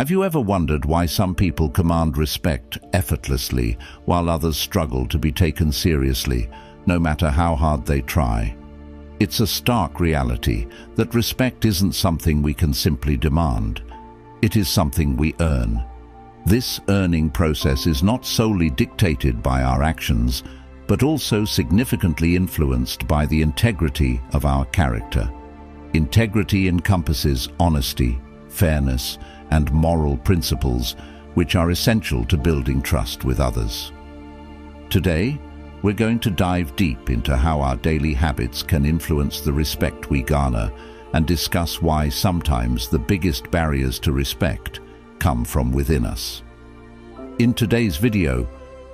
Have you ever wondered why some people command respect effortlessly while others struggle to be taken seriously, no matter how hard they try? It's a stark reality that respect isn't something we can simply demand. It is something we earn. This earning process is not solely dictated by our actions, but also significantly influenced by the integrity of our character. Integrity encompasses honesty, fairness, and moral principles, which are essential to building trust with others. Today, we're going to dive deep into how our daily habits can influence the respect we garner and discuss why sometimes the biggest barriers to respect come from within us. In today's video,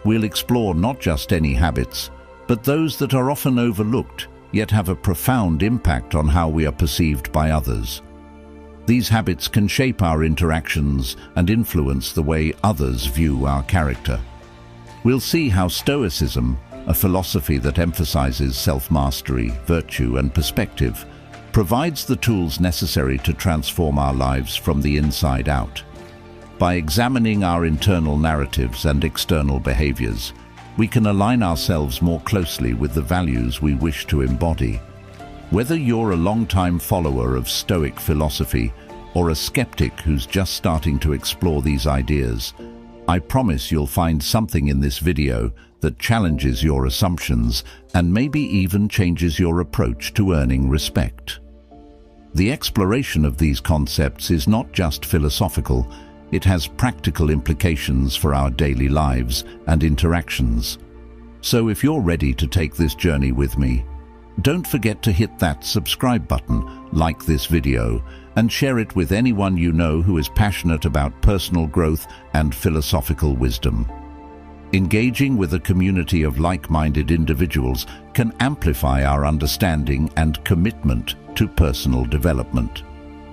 we'll explore not just any habits, but those that are often overlooked, yet have a profound impact on how we are perceived by others. These habits can shape our interactions and influence the way others view our character. We'll see how Stoicism, a philosophy that emphasizes self-mastery, virtue, and perspective, provides the tools necessary to transform our lives from the inside out. By examining our internal narratives and external behaviors, we can align ourselves more closely with the values we wish to embody. Whether you're a long-time follower of Stoic philosophy or a skeptic who's just starting to explore these ideas, I promise you'll find something in this video that challenges your assumptions and maybe even changes your approach to earning respect. The exploration of these concepts is not just philosophical, it has practical implications for our daily lives and interactions. So if you're ready to take this journey with me, don't forget to hit that subscribe button, like this video, and share it with anyone you know who is passionate about personal growth and philosophical wisdom. Engaging with a community of like-minded individuals can amplify our understanding and commitment to personal development.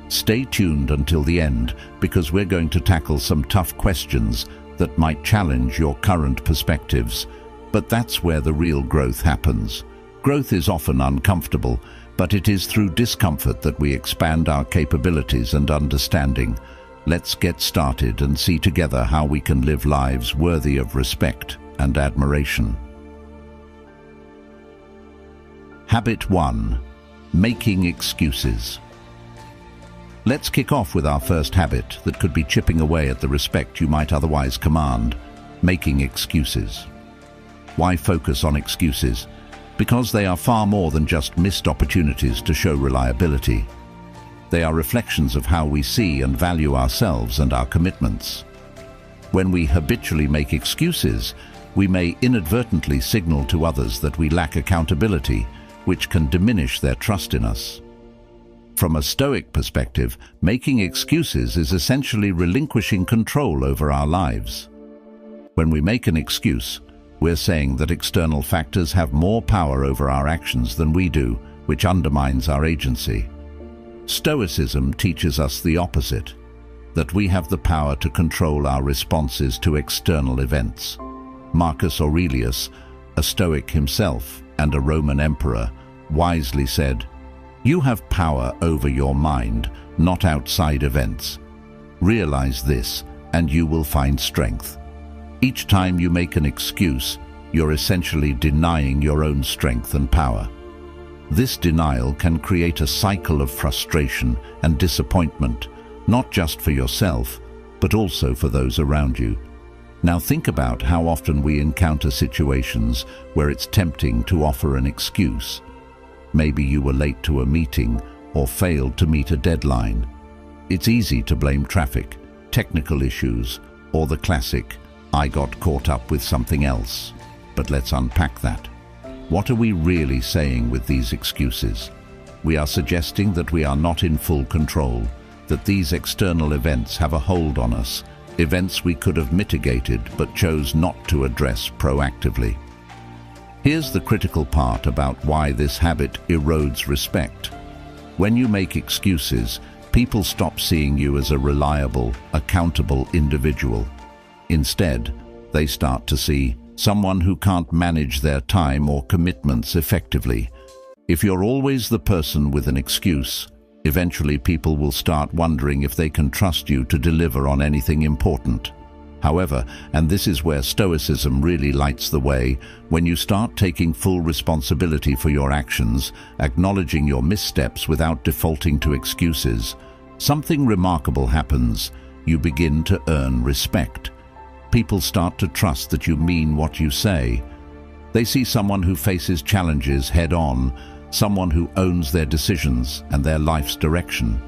Stay tuned until the end, because we're going to tackle some tough questions that might challenge your current perspectives. But that's where the real growth happens. Growth is often uncomfortable, but it is through discomfort that we expand our capabilities and understanding. Let's get started and see together how we can live lives worthy of respect and admiration. Habit 1. Making excuses. Let's kick off with our first habit that could be chipping away at the respect you might otherwise command: making excuses. Why focus on excuses? Because they are far more than just missed opportunities to show reliability. They are reflections of how we see and value ourselves and our commitments. When we habitually make excuses, we may inadvertently signal to others that we lack accountability, which can diminish their trust in us. From a Stoic perspective, making excuses is essentially relinquishing control over our lives. When we make an excuse, we're saying that external factors have more power over our actions than we do, which undermines our agency. Stoicism teaches us the opposite, that we have the power to control our responses to external events. Marcus Aurelius, a Stoic himself and a Roman emperor, wisely said, "You have power over your mind, not outside events. Realize this, and you will find strength." Each time you make an excuse, you're essentially denying your own strength and power. This denial can create a cycle of frustration and disappointment, not just for yourself, but also for those around you. Now think about how often we encounter situations where it's tempting to offer an excuse. Maybe you were late to a meeting or failed to meet a deadline. It's easy to blame traffic, technical issues, or the classic, "I got caught up with something else." But let's unpack that. What are we really saying with these excuses? We are suggesting that we are not in full control, that these external events have a hold on us, events we could have mitigated but chose not to address proactively. Here's the critical part about why this habit erodes respect. When you make excuses, people stop seeing you as a reliable, accountable individual. Instead, they start to see someone who can't manage their time or commitments effectively. If you're always the person with an excuse, Eventually, people will start wondering if they can trust you to deliver on anything important. However, and this is where Stoicism really lights the way, when you start taking full responsibility for your actions, acknowledging your missteps without defaulting to excuses, something remarkable happens. You begin to earn respect. People start to trust that you mean what you say. They see someone who faces challenges head-on, someone who owns their decisions and their life's direction.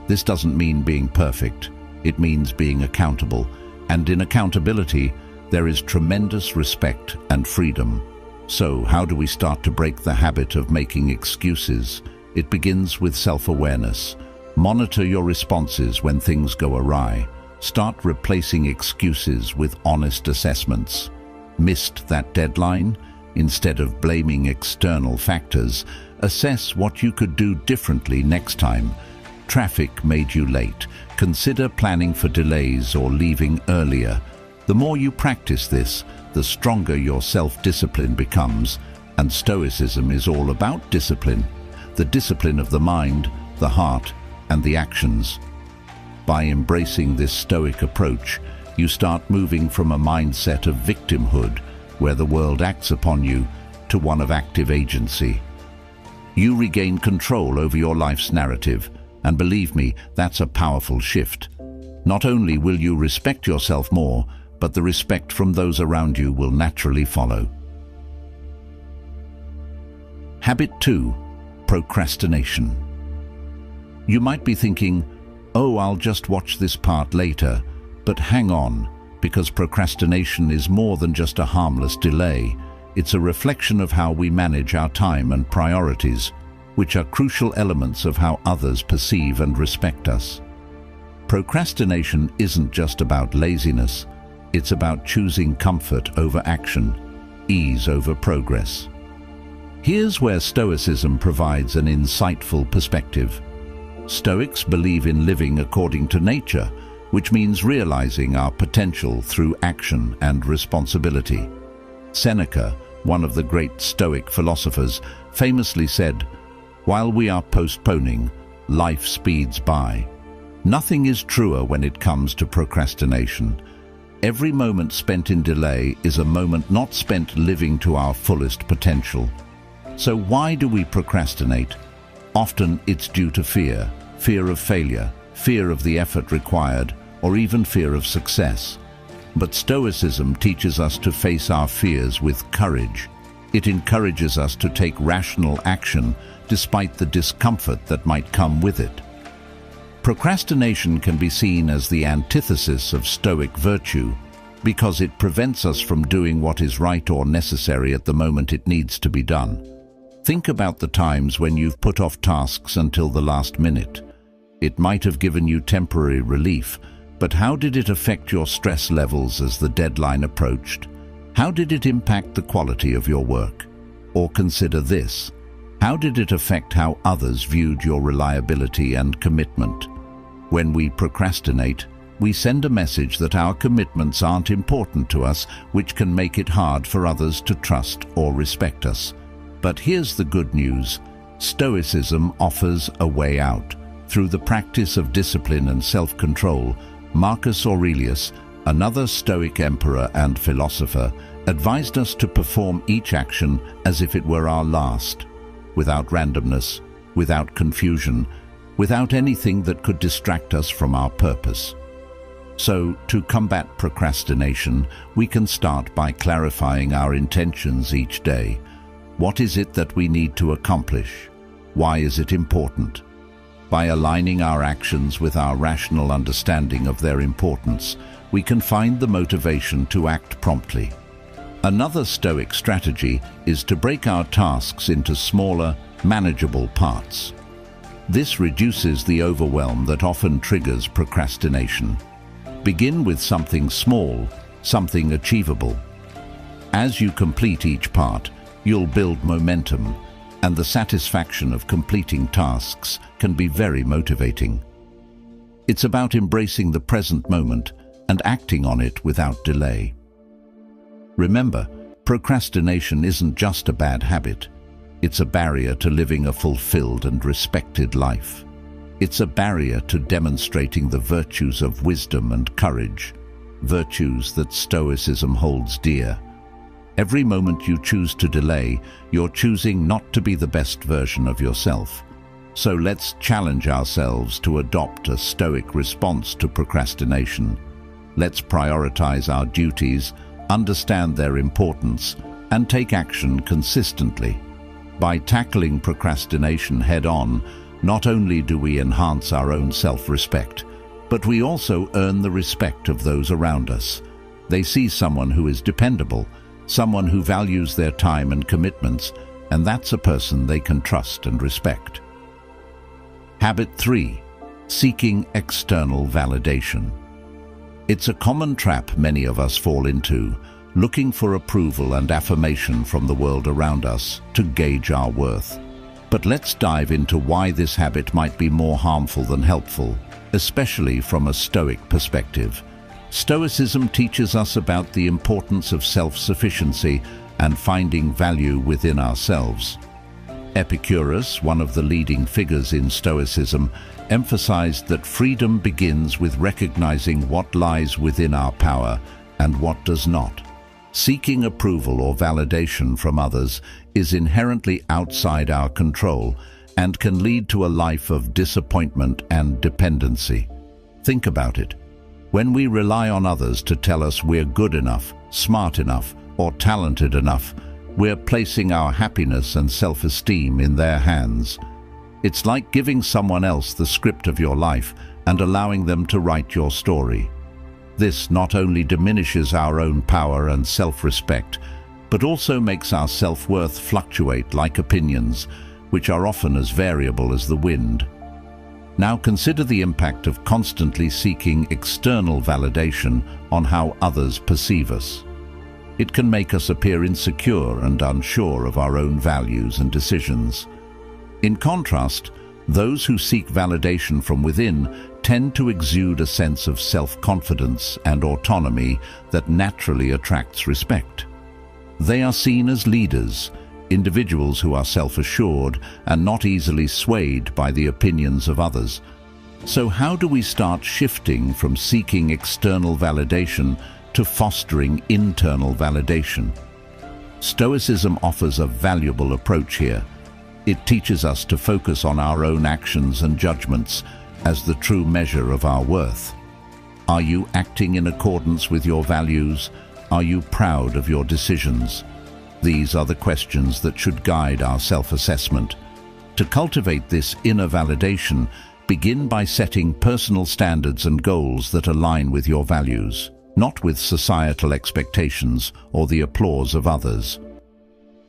This doesn't mean being perfect. It means being accountable. And in accountability, there is tremendous respect and freedom. So, how do we start to break the habit of making excuses? It begins with self-awareness. Monitor your responses when things go awry. Start replacing excuses with honest assessments. Missed that deadline? Instead of blaming external factors, assess what you could do differently next time. Traffic made you late. Consider planning for delays or leaving earlier. The more you practice this, the stronger your self-discipline becomes. And Stoicism is all about discipline. The discipline of the mind, the heart, and the actions. By embracing this Stoic approach, you start moving from a mindset of victimhood, where the world acts upon you, to one of active agency. You regain control over your life's narrative, and believe me, that's a powerful shift. Not only will you respect yourself more, but the respect from those around you will naturally follow. Habit 2. Procrastination. You might be thinking, oh, I'll just watch this part later, but hang on, because procrastination is more than just a harmless delay. It's a reflection of how we manage our time and priorities, which are crucial elements of how others perceive and respect us. Procrastination isn't just about laziness, it's about choosing comfort over action, ease over progress. Here's where Stoicism provides an insightful perspective. Stoics believe in living according to nature, which means realizing our potential through action and responsibility. Seneca, one of the great Stoic philosophers, famously said, "While we are postponing, life speeds by." Nothing is truer when it comes to procrastination. Every moment spent in delay is a moment not spent living to our fullest potential. So why do we procrastinate? Often it's due to fear of failure, fear of the effort required, or even fear of success. But Stoicism teaches us to face our fears with courage. It encourages us to take rational action despite the discomfort that might come with it. Procrastination can be seen as the antithesis of Stoic virtue because it prevents us from doing what is right or necessary at the moment it needs to be done. Think about the times when you've put off tasks until the last minute. It might have given you temporary relief, but how did it affect your stress levels as the deadline approached? How did it impact the quality of your work? Or consider this: how did it affect how others viewed your reliability and commitment? When we procrastinate, we send a message that our commitments aren't important to us, which can make it hard for others to trust or respect us. But here's the good news: Stoicism offers a way out. Through the practice of discipline and self-control, Marcus Aurelius, another Stoic emperor and philosopher, advised us to perform each action as if it were our last, without randomness, without confusion, without anything that could distract us from our purpose. So, to combat procrastination, we can start by clarifying our intentions each day. What is it that we need to accomplish? Why is it important? By aligning our actions with our rational understanding of their importance, we can find the motivation to act promptly. Another Stoic strategy is to break our tasks into smaller, manageable parts. This reduces the overwhelm that often triggers procrastination. Begin with something small, something achievable. As you complete each part, you'll build momentum, and the satisfaction of completing tasks can be very motivating. It's about embracing the present moment and acting on it without delay. Remember, procrastination isn't just a bad habit. It's a barrier to living a fulfilled and respected life. It's a barrier to demonstrating the virtues of wisdom and courage, virtues that Stoicism holds dear. Every moment you choose to delay, you're choosing not to be the best version of yourself. So let's challenge ourselves to adopt a Stoic response to procrastination. Let's prioritize our duties, understand their importance, and take action consistently. By tackling procrastination head-on, not only do we enhance our own self-respect, but we also earn the respect of those around us. They see someone who is dependable, someone who values their time and commitments, and that's a person they can trust and respect. Habit 3. Seeking external validation. It's a common trap many of us fall into, looking for approval and affirmation from the world around us to gauge our worth. But let's dive into why this habit might be more harmful than helpful, especially from a Stoic perspective. Stoicism teaches us about the importance of self-sufficiency and finding value within ourselves. Epicurus, one of the leading figures in Stoicism, emphasized that freedom begins with recognizing what lies within our power and what does not. Seeking approval or validation from others is inherently outside our control and can lead to a life of disappointment and dependency. Think about it. When we rely on others to tell us we're good enough, smart enough, or talented enough, we're placing our happiness and self-esteem in their hands. It's like giving someone else the script of your life and allowing them to write your story. This not only diminishes our own power and self-respect, but also makes our self-worth fluctuate like opinions, which are often as variable as the wind. Now consider the impact of constantly seeking external validation on how others perceive us. It can make us appear insecure and unsure of our own values and decisions. In contrast, those who seek validation from within tend to exude a sense of self-confidence and autonomy that naturally attracts respect. They are seen as leaders, individuals who are self-assured and not easily swayed by the opinions of others. So how do we start shifting from seeking external validation to fostering internal validation? Stoicism offers a valuable approach here. It teaches us to focus on our own actions and judgments as the true measure of our worth. Are you acting in accordance with your values? Are you proud of your decisions? These are the questions that should guide our self-assessment. To cultivate this inner validation, begin by setting personal standards and goals that align with your values, not with societal expectations or the applause of others.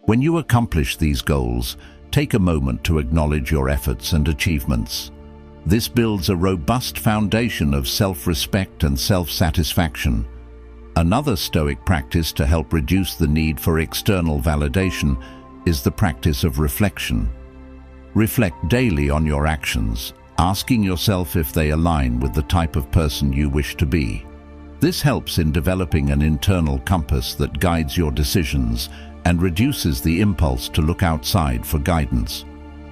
When you accomplish these goals, take a moment to acknowledge your efforts and achievements. This builds a robust foundation of self-respect and self-satisfaction. Another Stoic practice to help reduce the need for external validation is the practice of reflection. Reflect daily on your actions, asking yourself if they align with the type of person you wish to be. This helps in developing an internal compass that guides your decisions and reduces the impulse to look outside for guidance.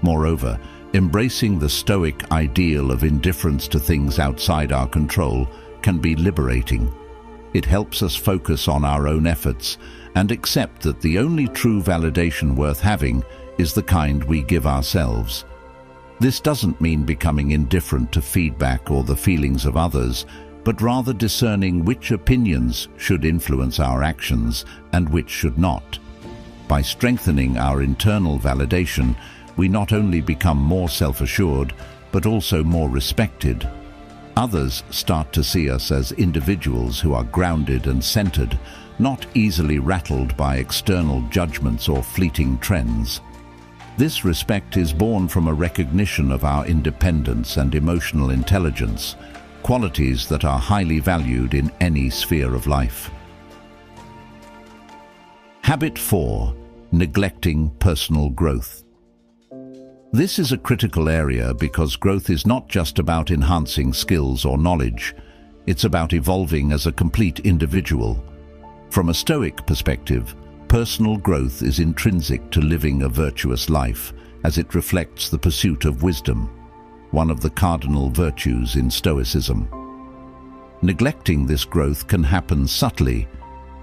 Moreover, embracing the Stoic ideal of indifference to things outside our control can be liberating. It helps us focus on our own efforts and accept that the only true validation worth having is the kind we give ourselves. This doesn't mean becoming indifferent to feedback or the feelings of others, but rather discerning which opinions should influence our actions and which should not. By strengthening our internal validation, we not only become more self-assured, but also more respected. Others start to see us as individuals who are grounded and centered, not easily rattled by external judgments or fleeting trends. This respect is born from a recognition of our independence and emotional intelligence, qualities that are highly valued in any sphere of life. Habit 4. Neglecting personal growth. This is a critical area because growth is not just about enhancing skills or knowledge. It's about evolving as a complete individual. From a Stoic perspective, personal growth is intrinsic to living a virtuous life, as it reflects the pursuit of wisdom. one of the cardinal virtues in Stoicism. Neglecting this growth can happen subtly.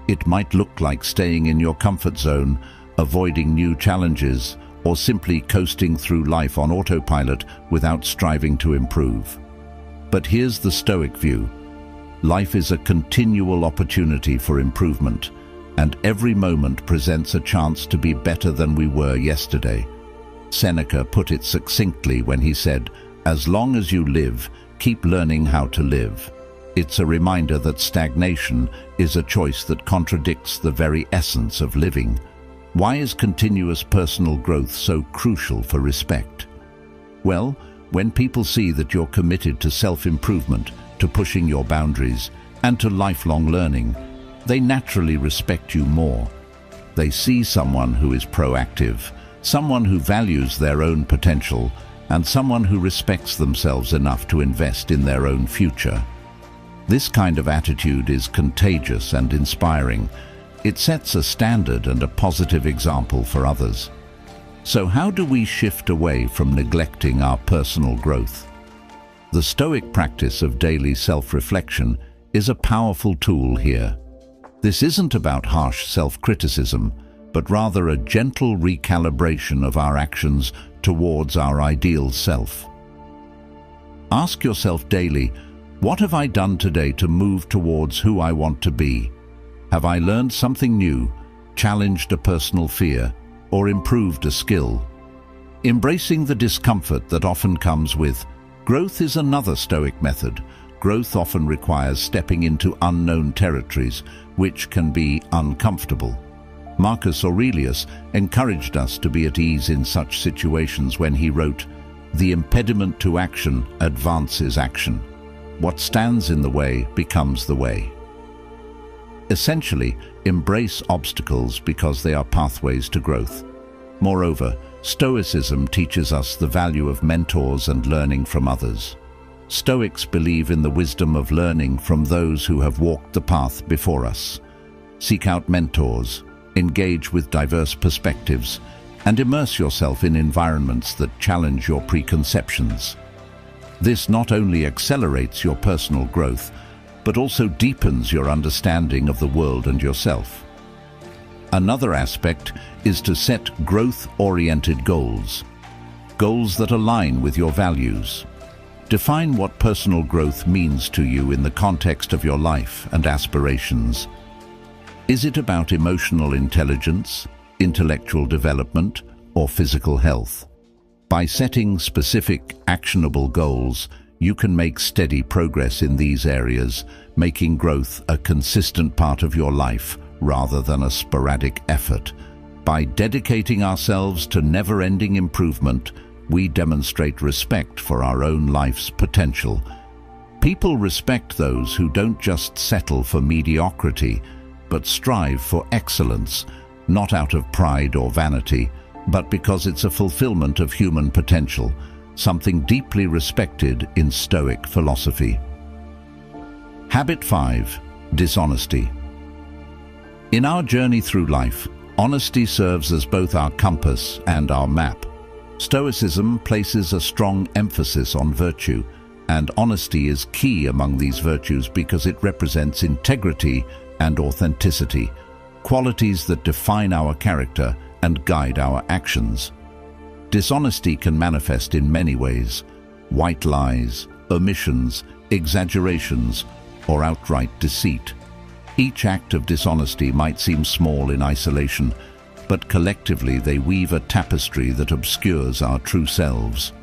It might look like staying in your comfort zone, avoiding new challenges, or simply coasting through life on autopilot without striving to improve. But here's the Stoic view. Life is a continual opportunity for improvement, and every moment presents a chance to be better than we were yesterday. Seneca put it succinctly when he said, "As long as you live, keep learning how to live." It's a reminder that stagnation is a choice that contradicts the very essence of living. Why is continuous personal growth so crucial for respect? Well, when people see that you're committed to self-improvement, to pushing your boundaries, and to lifelong learning, they naturally respect you more. They see someone who is proactive, someone who values their own potential, and someone who respects themselves enough to invest in their own future. This kind of attitude is contagious and inspiring. It sets a standard and a positive example for others. So how do we shift away from neglecting our personal growth? The Stoic practice of daily self-reflection is a powerful tool here. This isn't about harsh self-criticism, but rather a gentle recalibration of our actions towards our ideal self. Ask yourself daily, what have I done today to move towards who I want to be? Have I learned something new, challenged a personal fear, or improved a skill? Embracing the discomfort that often comes with growth is another Stoic method. Growth often requires stepping into unknown territories, which can be uncomfortable. Marcus Aurelius encouraged us to be at ease in such situations when he wrote, "The impediment to action advances action. What stands in the way becomes the way." Essentially, embrace obstacles because they are pathways to growth. Moreover, Stoicism teaches us the value of mentors and learning from others. Stoics believe in the wisdom of learning from those who have walked the path before us. Seek out mentors, engage with diverse perspectives, and immerse yourself in environments that challenge your preconceptions. This not only accelerates your personal growth, but also deepens your understanding of the world and yourself. Another aspect is to set growth-oriented goals. Goals that align with your values. Define what personal growth means to you in the context of your life and aspirations. Is it about emotional intelligence, intellectual development, or physical health? By setting specific, actionable goals, you can make steady progress in these areas, making growth a consistent part of your life rather than a sporadic effort. By dedicating ourselves to never-ending improvement, we demonstrate respect for our own life's potential. People respect those who don't just settle for mediocrity, but strive for excellence, not out of pride or vanity, but because it's a fulfillment of human potential, something deeply respected in Stoic philosophy. Habit 5. Dishonesty. In our journey through life, honesty serves as both our compass and our map. Stoicism places a strong emphasis on virtue, and honesty is key among these virtues because it represents integrity and authenticity, qualities that define our character and guide our actions. Dishonesty can manifest in many ways: white lies, omissions, exaggerations, or outright deceit. Each act of dishonesty might seem small in isolation, but collectively they weave a tapestry that obscures our true selves.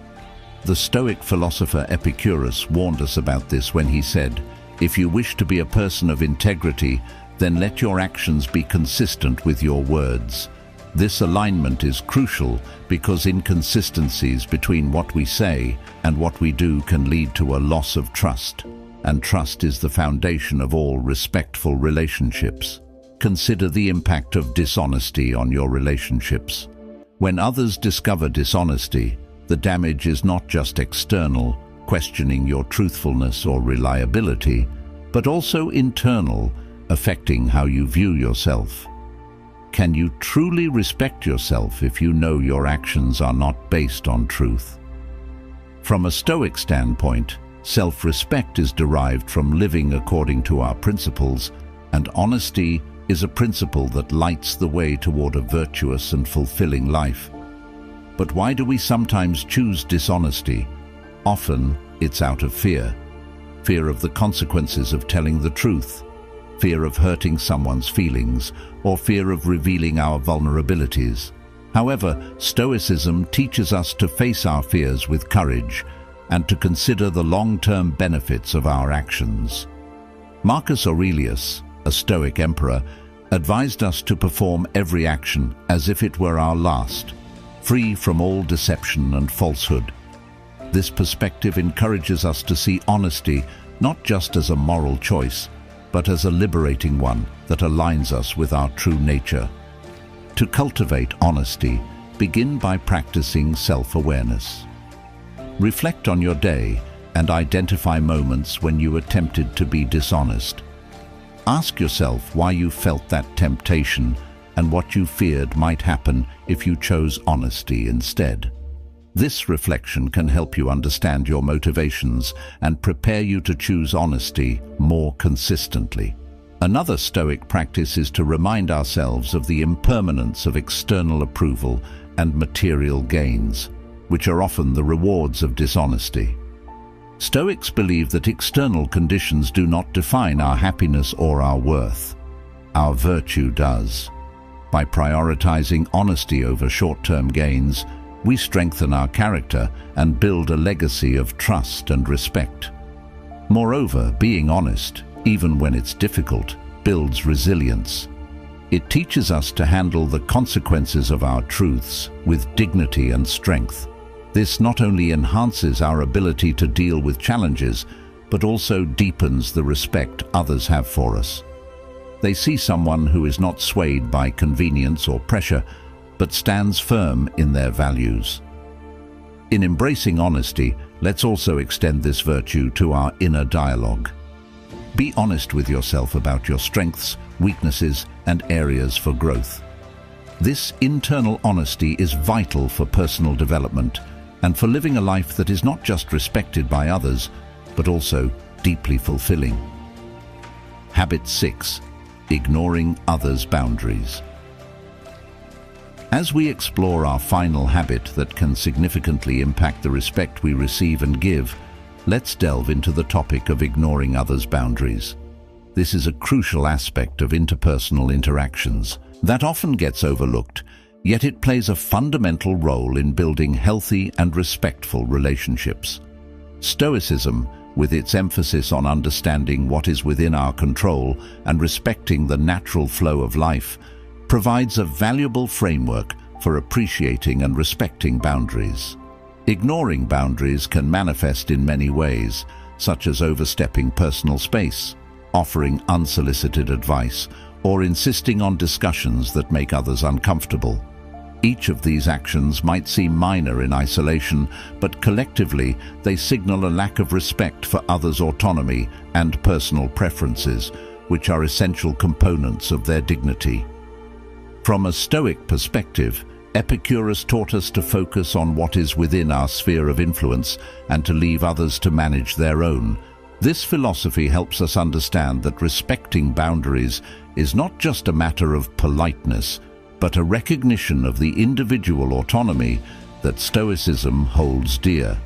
The Stoic philosopher Epicurus warned us about this when he said, "If you wish to be a person of integrity, then let your actions be consistent with your words." This alignment is crucial because inconsistencies between what we say and what we do can lead to a loss of trust, and trust is the foundation of all respectful relationships. Consider the impact of dishonesty on your relationships. When others discover dishonesty, the damage is not just external, questioning your truthfulness or reliability, but also internal, affecting how you view yourself. Can you truly respect yourself if you know your actions are not based on truth? From a Stoic standpoint, self-respect is derived from living according to our principles, and honesty is a principle that lights the way toward a virtuous and fulfilling life. But why do we sometimes choose dishonesty? Often, it's out of fear. Fear of the consequences of telling the truth, fear of hurting someone's feelings, or fear of revealing our vulnerabilities. However, Stoicism teaches us to face our fears with courage and to consider the long-term benefits of our actions. Marcus Aurelius, a Stoic emperor, advised us to perform every action as if it were our last, free from all deception and falsehood. This perspective encourages us to see honesty not just as a moral choice, but as a liberating one that aligns us with our true nature. To cultivate honesty, begin by practicing self-awareness. Reflect on your day and identify moments when you attempted to be dishonest. Ask yourself why you felt that temptation and what you feared might happen if you chose honesty instead. This reflection can help you understand your motivations and prepare you to choose honesty more consistently. Another Stoic practice is to remind ourselves of the impermanence of external approval and material gains, which are often the rewards of dishonesty. Stoics believe that external conditions do not define our happiness or our worth. Our virtue does. By prioritizing honesty over short-term gains, we strengthen our character and build a legacy of trust and respect. Moreover, being honest, even when it's difficult, builds resilience. It teaches us to handle the consequences of our truths with dignity and strength. This not only enhances our ability to deal with challenges, but also deepens the respect others have for us. They see someone who is not swayed by convenience or pressure, but stands firm in their values. In embracing honesty, let's also extend this virtue to our inner dialogue. Be honest with yourself about your strengths, weaknesses, and areas for growth. This internal honesty is vital for personal development and for living a life that is not just respected by others, but also deeply fulfilling. Habit 6. Ignoring others' boundaries. As we explore our final habit that can significantly impact the respect we receive and give, let's delve into the topic of ignoring others' boundaries. This is a crucial aspect of interpersonal interactions that often gets overlooked, yet it plays a fundamental role in building healthy and respectful relationships. Stoicism, with its emphasis on understanding what is within our control and respecting the natural flow of life, provides a valuable framework for appreciating and respecting boundaries. Ignoring boundaries can manifest in many ways, such as overstepping personal space, offering unsolicited advice, or insisting on discussions that make others uncomfortable. Each of these actions might seem minor in isolation, but collectively they signal a lack of respect for others' autonomy and personal preferences, which are essential components of their dignity. From a Stoic perspective, Epicurus taught us to focus on what is within our sphere of influence and to leave others to manage their own. This philosophy helps us understand that respecting boundaries is not just a matter of politeness, but a recognition of the individual autonomy that Stoicism holds dear.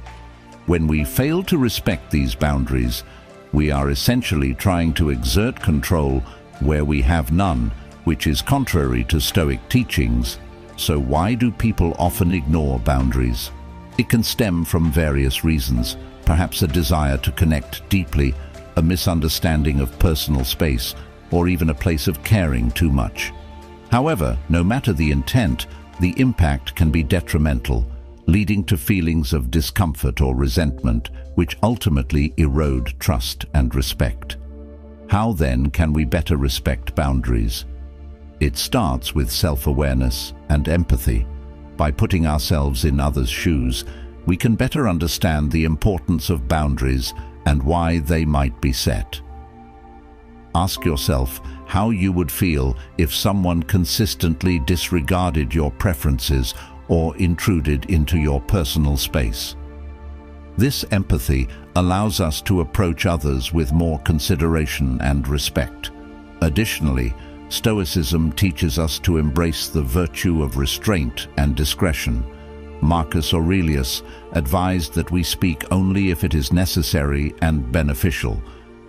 When we fail to respect these boundaries, we are essentially trying to exert control where we have none, which is contrary to Stoic teachings. So why do people often ignore boundaries? It can stem from various reasons, perhaps a desire to connect deeply, a misunderstanding of personal space, or even a place of caring too much. However, no matter the intent, the impact can be detrimental, leading to feelings of discomfort or resentment, which ultimately erode trust and respect. How then can we better respect boundaries? It starts with self-awareness and empathy. By putting ourselves in others' shoes, we can better understand the importance of boundaries and why they might be set. Ask yourself how you would feel if someone consistently disregarded your preferences or intruded into your personal space. This empathy allows us to approach others with more consideration and respect. Additionally, Stoicism teaches us to embrace the virtue of restraint and discretion. Marcus Aurelius advised that we speak only if it is necessary and beneficial.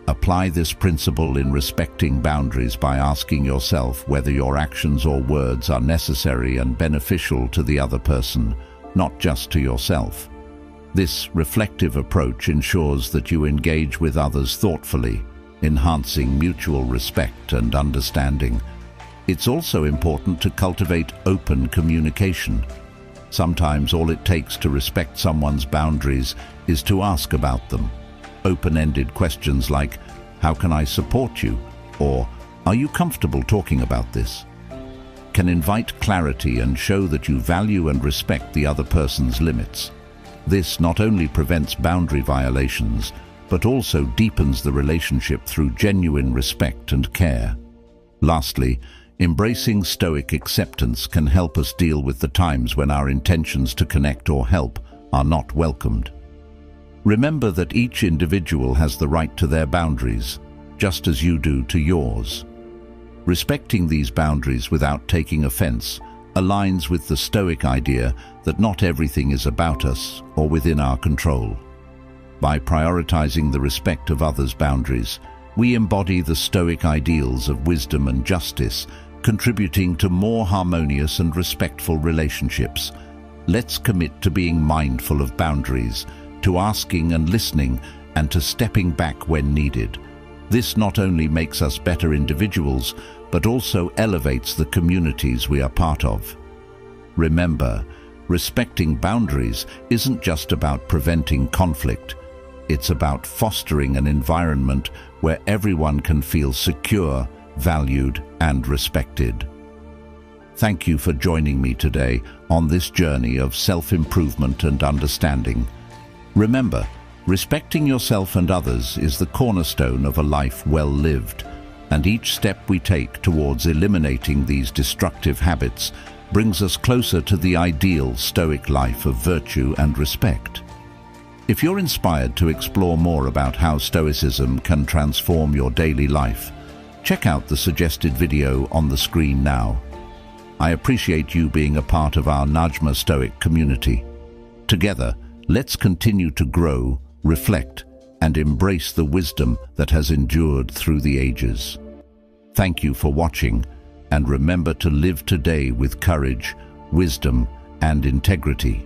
Apply this principle in respecting boundaries by asking yourself whether your actions or words are necessary and beneficial to the other person, not just to yourself. This reflective approach ensures that you engage with others thoughtfully, enhancing mutual respect and understanding. It's also important to cultivate open communication. Sometimes all it takes to respect someone's boundaries is to ask about them. Open-ended questions like, "How can I support you?" or "Are you comfortable talking about this?" can invite clarity and show that you value and respect the other person's limits. This not only prevents boundary violations, but also deepens the relationship through genuine respect and care. Lastly, embracing Stoic acceptance can help us deal with the times when our intentions to connect or help are not welcomed. Remember that each individual has the right to their boundaries, just as you do to yours. Respecting these boundaries without taking offense aligns with the Stoic idea that not everything is about us or within our control. By prioritizing the respect of others' boundaries, we embody the Stoic ideals of wisdom and justice, contributing to more harmonious and respectful relationships. Let's commit to being mindful of boundaries, to asking and listening, and to stepping back when needed. This not only makes us better individuals, but also elevates the communities we are part of. Remember, respecting boundaries isn't just about preventing conflict. It's about fostering an environment where everyone can feel secure, valued, and respected. Thank you for joining me today on this journey of self-improvement and understanding. Remember, respecting yourself and others is the cornerstone of a life well lived, and each step we take towards eliminating these destructive habits brings us closer to the ideal Stoic life of virtue and respect. If you're inspired to explore more about how Stoicism can transform your daily life, check out the suggested video on the screen now. I appreciate you being a part of our Najma Stoic community. Together, let's continue to grow, reflect, and embrace the wisdom that has endured through the ages. Thank you for watching, and remember to live today with courage, wisdom, and integrity.